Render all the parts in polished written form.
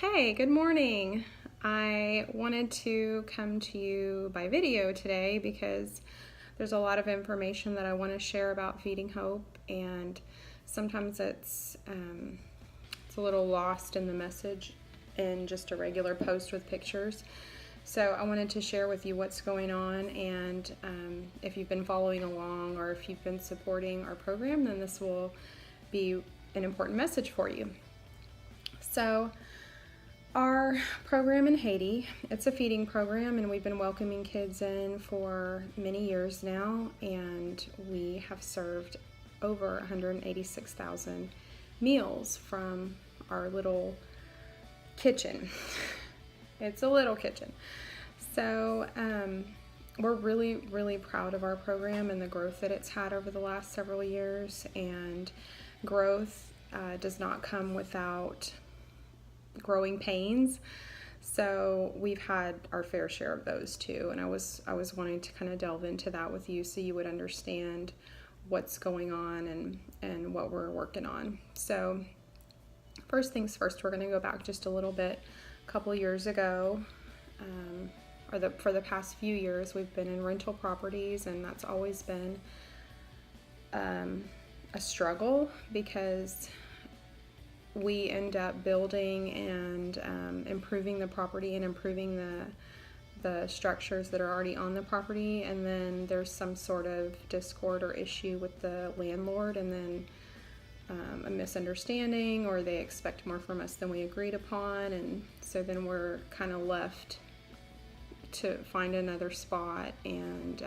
Hey, good morning. I wanted to come to you by video today because there's a lot of information that I want to share about Feeding Hope, and sometimes it's a little lost in the message in just a regular post with pictures. So I wanted to share with you what's going on, and if you've been following along or if you've been supporting our program, then this will be an important message for you. So our program in Haiti, it's a feeding program, and we've been welcoming kids in for many years now, and we have served over 186,000 meals from our little kitchen. It's a little kitchen. So we're really, really proud of our program and the growth that it's had over the last several years, and growth does not come without growing pains. So we've had our fair share of those too, and I was wanting to kind of delve into that with you so you would understand what's going on and what we're working on. So first things first, we're going to go back just a little bit. A couple years ago, for the past few years, we've been in rental properties, and that's always been a struggle because we end up building and improving the property and improving the structures that are already on the property, and then there's some sort of discord or issue with the landlord, and then a misunderstanding, or they expect more from us than we agreed upon, and so then we're kind of left to find another spot, and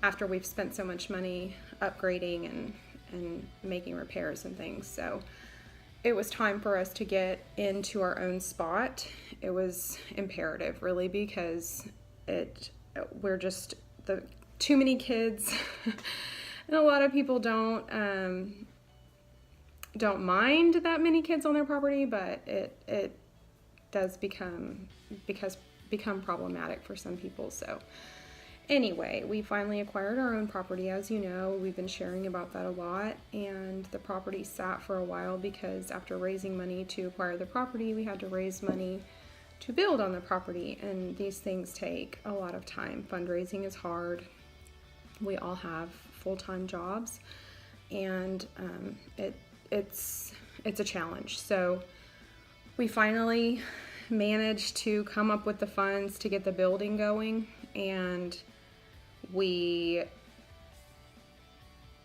after we've spent so much money upgrading and making repairs and things. So it was time for us to get into our own spot. It was imperative, really, because we're just too many kids, and a lot of people don't mind that many kids on their property, but it does become problematic for some people. So anyway, we finally acquired our own property. As you know, we've been sharing about that a lot, and the property sat for a while because after raising money to acquire the property, we had to raise money to build on the property, and these things take a lot of time. Fundraising is hard. We all have full-time jobs, and it's a challenge. So we finally managed to come up with the funds to get the building going, and we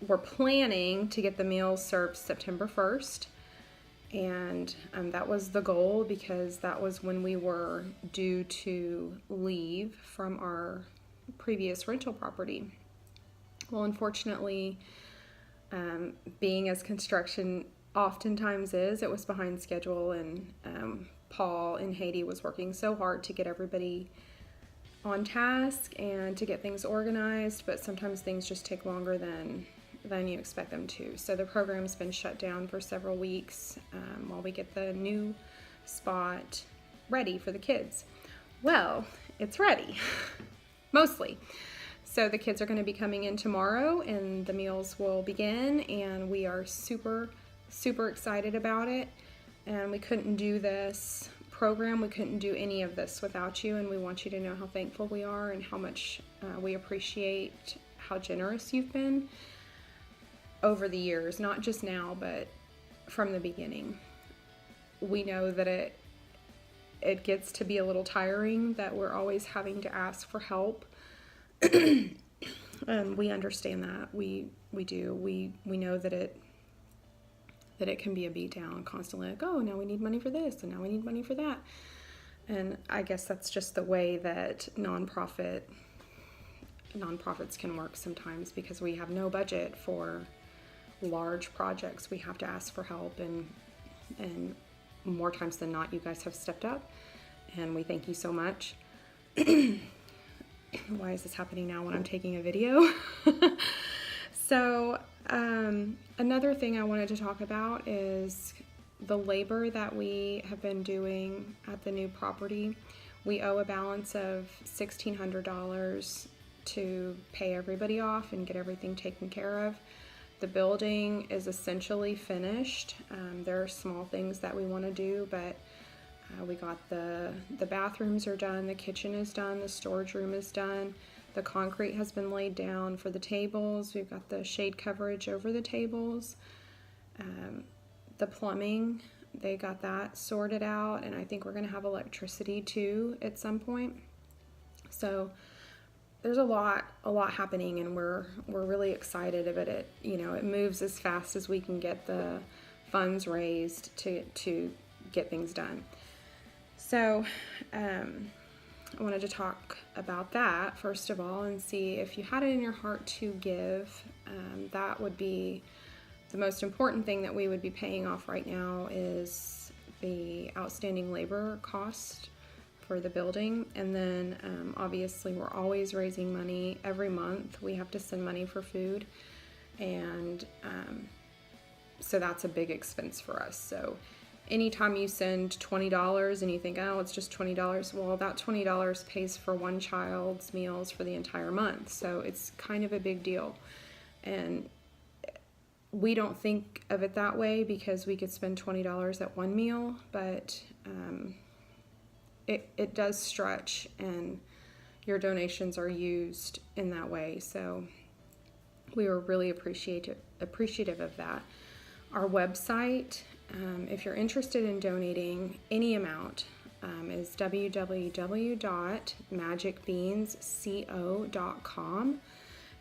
were planning to get the meals served September 1st, and that was the goal because that was when we were due to leave from our previous rental property. Well, unfortunately, being as construction oftentimes is, it was behind schedule, and Paul in Haiti was working so hard to get everybody on task and to get things organized, but sometimes things just take longer than you expect them to. So the program's been shut down for several weeks while we get the new spot ready for the kids. Well, it's ready, mostly. So the kids are going to be coming in tomorrow, and the meals will begin, and we are super, super excited about it. And we couldn't do this program, we couldn't do any of this without you, and we want you to know how thankful we are and how much we appreciate how generous you've been over the years, not just now, but from the beginning. We know that it gets to be a little tiring that we're always having to ask for help. We understand that. We do. We know that it can be a beat down constantly, like, oh, now we need money for this, and now we need money for that. And I guess that's just the way that nonprofits can work sometimes, because we have no budget for large projects. We have to ask for help, and more times than not, you guys have stepped up, and we thank you so much. Why is this happening now when I'm taking a video? So another thing I wanted to talk about is the labor that we have been doing at the new property. We owe a balance of $1,600 to pay everybody off and get everything taken care of. The building is essentially finished. There are small things that we want to do, but we got the bathrooms are done, the kitchen is done, the storage room is done, the concrete has been laid down for the tables, we've got the shade coverage over the tables, the plumbing, they got that sorted out, and I think we're going to have electricity too at some point. So there's a lot happening, and we're really excited about it. You know, it moves as fast as we can get the funds raised to get things done. So I wanted to talk about that first of all and see if you had it in your heart to give. That would be the most important thing that we would be paying off right now is the outstanding labor cost for the building. And then obviously we're always raising money every month. We have to send money for food. And so that's a big expense for us. So anytime you send $20 and you think, oh, it's just $20, well, that $20 pays for one child's meals for the entire month. So it's kind of a big deal. And we don't think of it that way because we could spend $20 at one meal, but it does stretch, and your donations are used in that way. So we were really appreciative of that. Our website, if you're interested in donating any amount, is www.magicbeansco.com.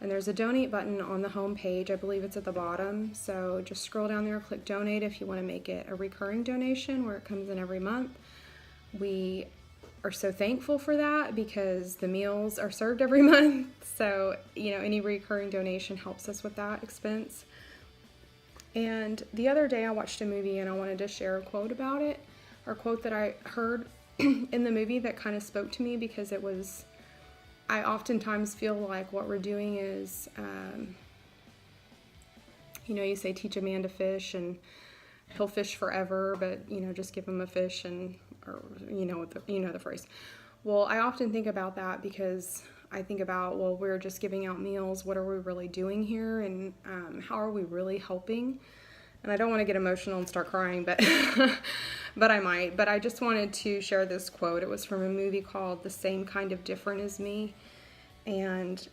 And there's a donate button on the home page. I believe it's at the bottom. So just scroll down there, click donate if you want to make it a recurring donation where it comes in every month. We are so thankful for that because the meals are served every month. So, you know, any recurring donation helps us with that expense. And the other day I watched a movie and I wanted to share a quote about it, or a quote that I heard in the movie that kind of spoke to me because it was, I oftentimes feel like what we're doing is, you know, you say teach a man to fish and he'll fish forever, but, you know, just give him a fish and, or, you know the phrase. Well, I often think about that because I think about, well, we're just giving out meals. What are we really doing here? And how are we really helping? And I don't want to get emotional and start crying, but but I might. But I just wanted to share this quote. It was from a movie called The Same Kind of Different as Me. And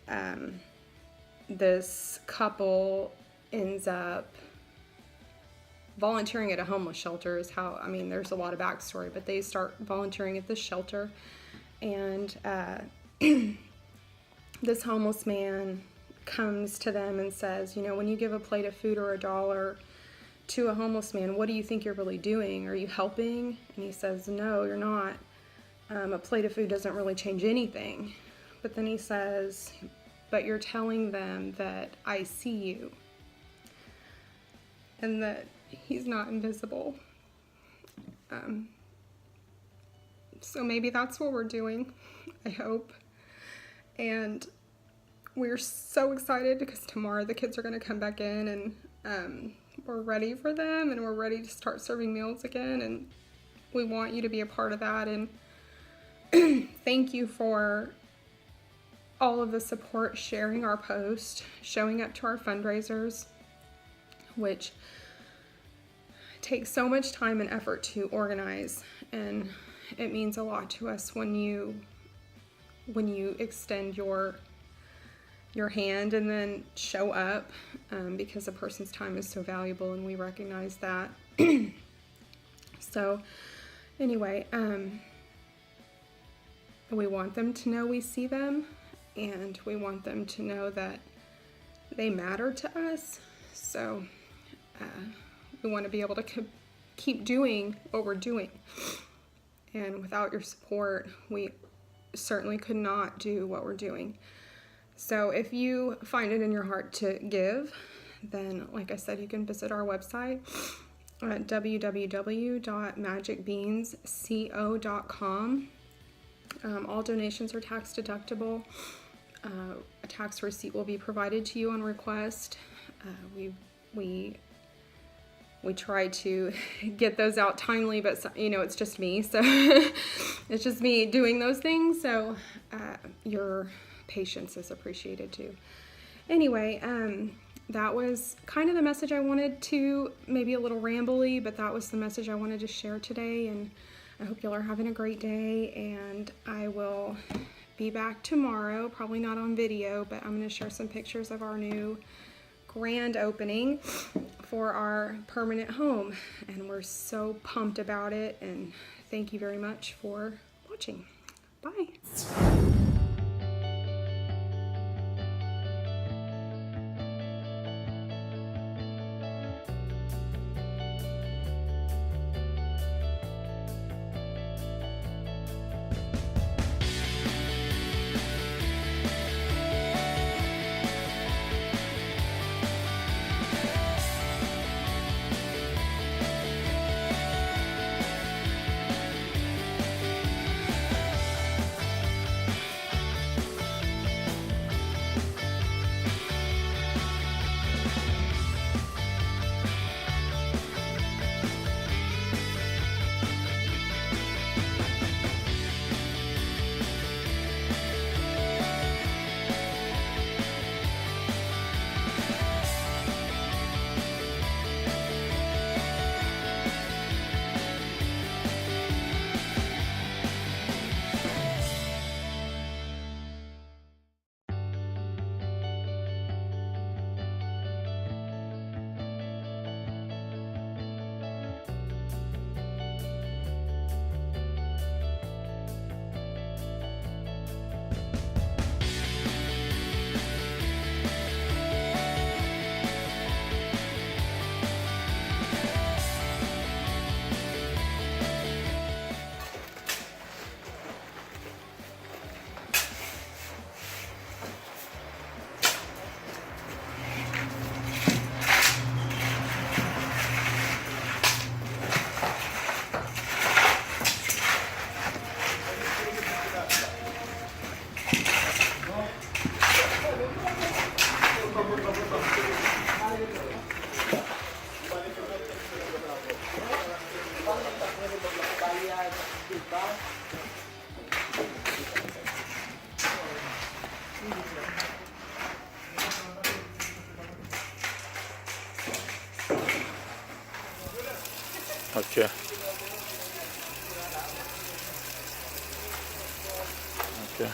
this couple ends up volunteering at a homeless shelter is how, I mean, there's a lot of backstory, but they start volunteering at this shelter. And this homeless man comes to them and says, you know, when you give a plate of food or $1 to a homeless man, what do you think you're really doing? Are you helping? And he says, no, you're not. A plate of food doesn't really change anything. But then he says, but you're telling them that I see you and that he's not invisible. So maybe that's what we're doing, I hope. And we're so excited because tomorrow the kids are going to come back in, and we're ready for them, and we're ready to start serving meals again, and we want you to be a part of that. And thank you for all of the support, sharing our post, showing up to our fundraisers, which takes so much time and effort to organize, and it means a lot to us when you extend your hand and then show up, because a person's time is so valuable, and we recognize that. So anyway, we want them to know we see them, and we want them to know that they matter to us. So we want to be able to keep doing what we're doing. And without your support, we certainly could not do what we're doing. So if you find it in your heart to give, then like I said, you can visit our website at www.magicbeansco.com. All donations are tax deductible. A tax receipt will be provided to you on request. We try to get those out timely, but you know, it's just me, so it's just me doing those things, so your patience is appreciated too. Anyway, that was kind of the message I wanted to, maybe a little rambly, but that was the message I wanted to share today. And I hope y'all are having a great day, and I will be back tomorrow, probably not on video, but I'm going to share some pictures of our new grand opening for our permanent home, and we're so pumped about it. And thank you very much for watching. Bye. Okay. Okay.